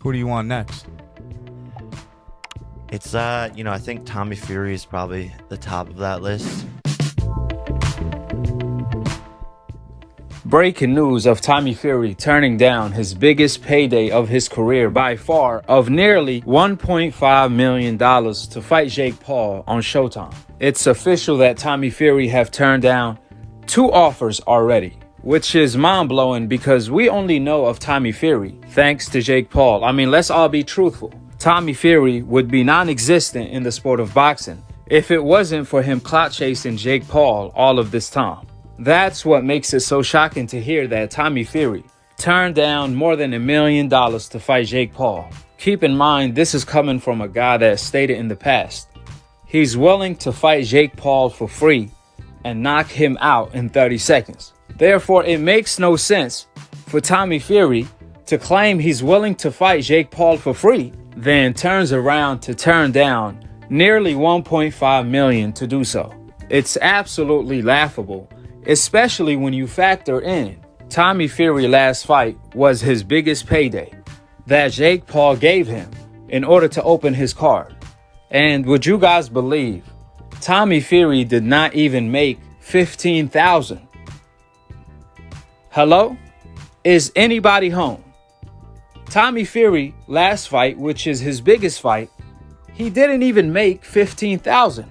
Who do you want next? It's I think Tommy Fury is probably the top of that list. Breaking news of Tommy Fury turning down his biggest payday of his career by far of nearly $1.5 million to fight Jake Paul on Showtime. It's official that Tommy Fury have turned down 2 offers already, which is mind-blowing because we only know of Tommy Fury thanks to Jake Paul. I mean, let's all be truthful. Tommy Fury would be non-existent in the sport of boxing if it wasn't for him clout chasing Jake Paul all of this time. That's what makes it so shocking to hear that Tommy Fury turned down more than $1 million to fight Jake Paul. Keep in mind, this is coming from a guy that stated in the past he's willing to fight Jake Paul for free and knock him out in 30 seconds. Therefore, it makes no sense for Tommy Fury to claim he's willing to fight Jake Paul for free, then turns around to turn down nearly $1.5 million to do so. It's absolutely laughable, especially when you factor in Tommy Fury's last fight was his biggest payday that Jake Paul gave him in order to open his card. And would you guys believe Tommy Fury did not even make $15,000? Hello? Is anybody home? Tommy Fury last fight, which is his biggest fight, he didn't even make $15,000.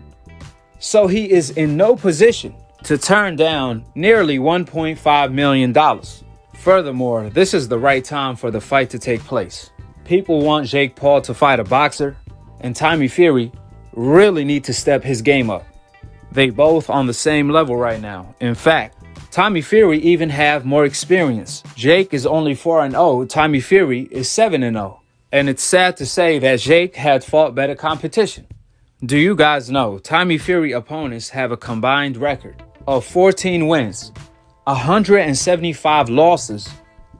So he is in no position to turn down nearly $1.5 million. Furthermore, this is the right time for the fight to take place. People want Jake Paul to fight a boxer, and Tommy Fury really need to step his game up. They both on the same level right now. In fact, Tommy Fury even have more experience. Jake is only 4-0, Tommy Fury is 7-0. And it's sad to say that Jake had fought better competition. Do you guys know Tommy Fury opponents have a combined record of 14 wins, 175 losses,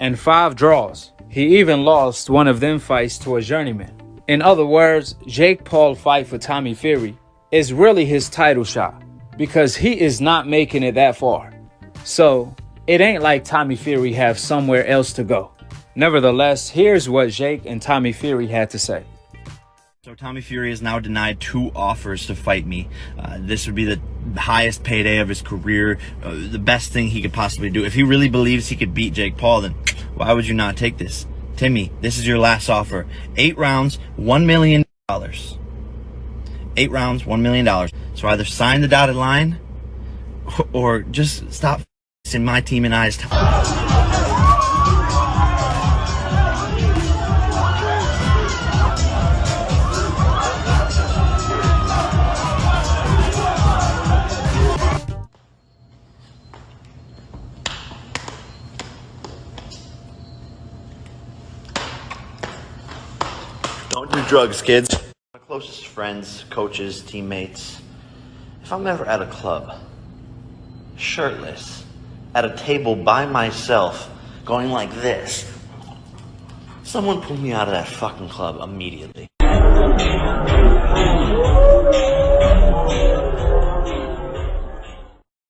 and 5 draws. He even lost one of them fights to a journeyman. In other words, Jake Paul fight for Tommy Fury is really his title shot because he is not making it that far. So it ain't like Tommy Fury have somewhere else to go. Nevertheless, here's what Jake and Tommy Fury had to say. So Tommy Fury is now denied 2 offers to fight me. This would be the highest payday of his career, the best thing he could possibly do. If he really believes he could beat Jake Paul, then why would you not take this? Timmy, this is your last offer. 8 rounds, $1 million. 8 rounds, $1 million. So either sign the dotted line or just stop in my team and I's time. Don't do drugs, kids. My closest friends, coaches, teammates. If I'm ever at a club, shirtless, at a table by myself, going like this, someone pull me out of that fucking club immediately.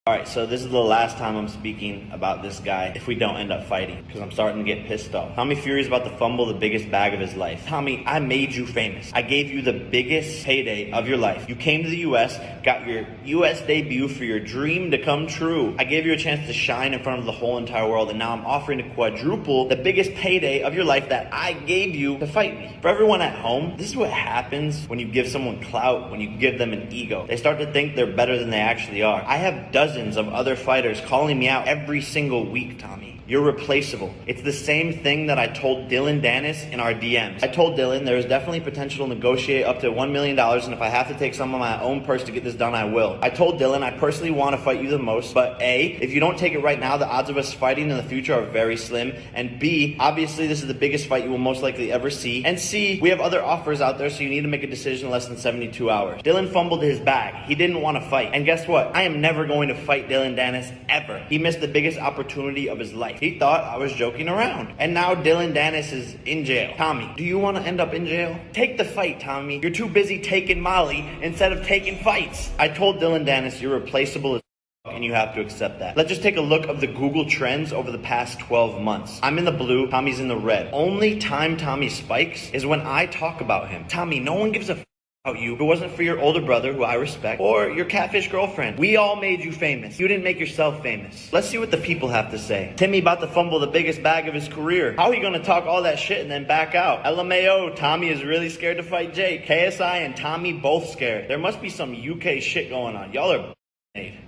Alright, so this is the last time I'm speaking about this guy if we don't end up fighting, because I'm starting to get pissed off. Tommy Fury is about to fumble the biggest bag of his life. Tommy, I made you famous. I gave you the biggest payday of your life. You came to the US, got your US debut for your dream to come true. I gave you a chance to shine in front of the whole entire world, and now I'm offering to quadruple the biggest payday of your life that I gave you to fight me. For everyone at home, this is what happens when you give someone clout, when you give them an ego. They start to think they're better than they actually are. I have dozens of other fighters calling me out every single week, Tommy. You're replaceable. It's the same thing that I told Dillon Danis in our DMs. I told Dillon there is definitely potential to negotiate up to $1 million, and if I have to take some of my own purse to get this done, I will. I told Dillon I personally want to fight you the most, but A, if you don't take it right now, the odds of us fighting in the future are very slim, and B, obviously this is the biggest fight you will most likely ever see, and C, we have other offers out there, so you need to make a decision in less than 72 hours. Dillon fumbled his bag. He didn't want to fight, and guess what? I am never going to fight Dillon Danis ever. He missed the biggest opportunity of his life. He thought I was joking around. And now Dillon Danis is in jail. Tommy, do you want to end up in jail? Take the fight, Tommy. You're too busy taking Molly instead of taking fights. I told Dillon Danis you're replaceable as and you have to accept that. Let's just take a look of the Google trends over the past 12 months. I'm in the blue, Tommy's in the red. Only time Tommy spikes is when I talk about him. Tommy, no one gives a about you if it wasn't for your older brother, who I respect, or your catfish girlfriend. We all made you famous. You didn't make yourself famous. Let's see what the people have to say. Timmy about to fumble the biggest bag of his career. How are you gonna talk all that shit and then back out? LMAO, Tommy is really scared to fight Jake. KSI and Tommy both scared. There must be some UK shit going on. Y'all are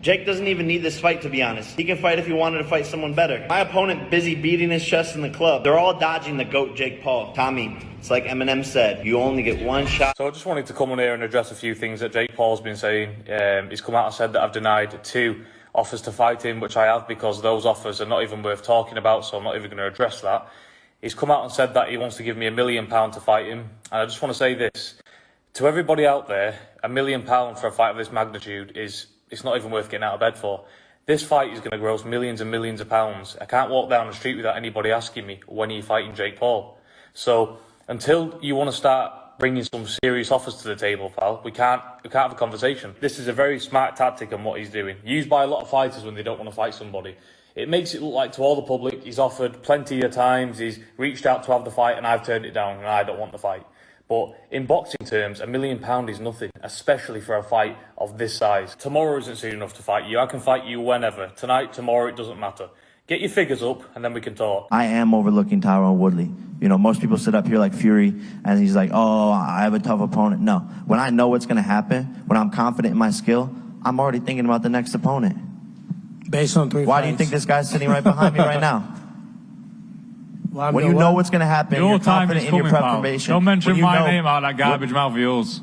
Jake doesn't even need this fight, to be honest. He can fight if he wanted to fight someone better. My opponent busy beating his chest in the club. They're all dodging the GOAT Jake Paul. Tommy, it's like Eminem said, you only get one shot. So I just wanted to come on here and address a few things that Jake Paul's been saying. He's come out and said that I've denied 2 offers to fight him, which I have, because those offers are not even worth talking about, so I'm not even going to address that. He's come out and said that he wants to give me £1 million to fight him. And I just want to say this. To everybody out there, £1 million for a fight of this magnitude it's not even worth getting out of bed for. This fight is going to gross millions and millions of pounds. I can't walk down the street without anybody asking me, when are you fighting Jake Paul? So until you want to start bringing some serious offers to the table, pal, we can't have a conversation. This is a very smart tactic on what he's doing, used by a lot of fighters when they don't want to fight somebody. It makes it look like to all the public he's offered plenty of times, he's reached out to have the fight and I've turned it down and I don't want the fight. But in boxing terms, £1 million is nothing, especially for a fight of this size. Tomorrow isn't soon enough to fight you. I can fight you whenever. Tonight, tomorrow, it doesn't matter. Get your figures up, and then we can talk. I am overlooking Tyron Woodley. You know, most people sit up here like Fury, and he's like, oh, I have a tough opponent. No. When I know what's going to happen, when I'm confident in my skill, I'm already thinking about the next opponent. Based on 3 Why fights. do you think this guy's sitting right behind me right now? Well, When you know what's going to happen, Your you're time confident is in your coming, pal. preparation. Don't mention When you my know- name out of that garbage mouth of yours.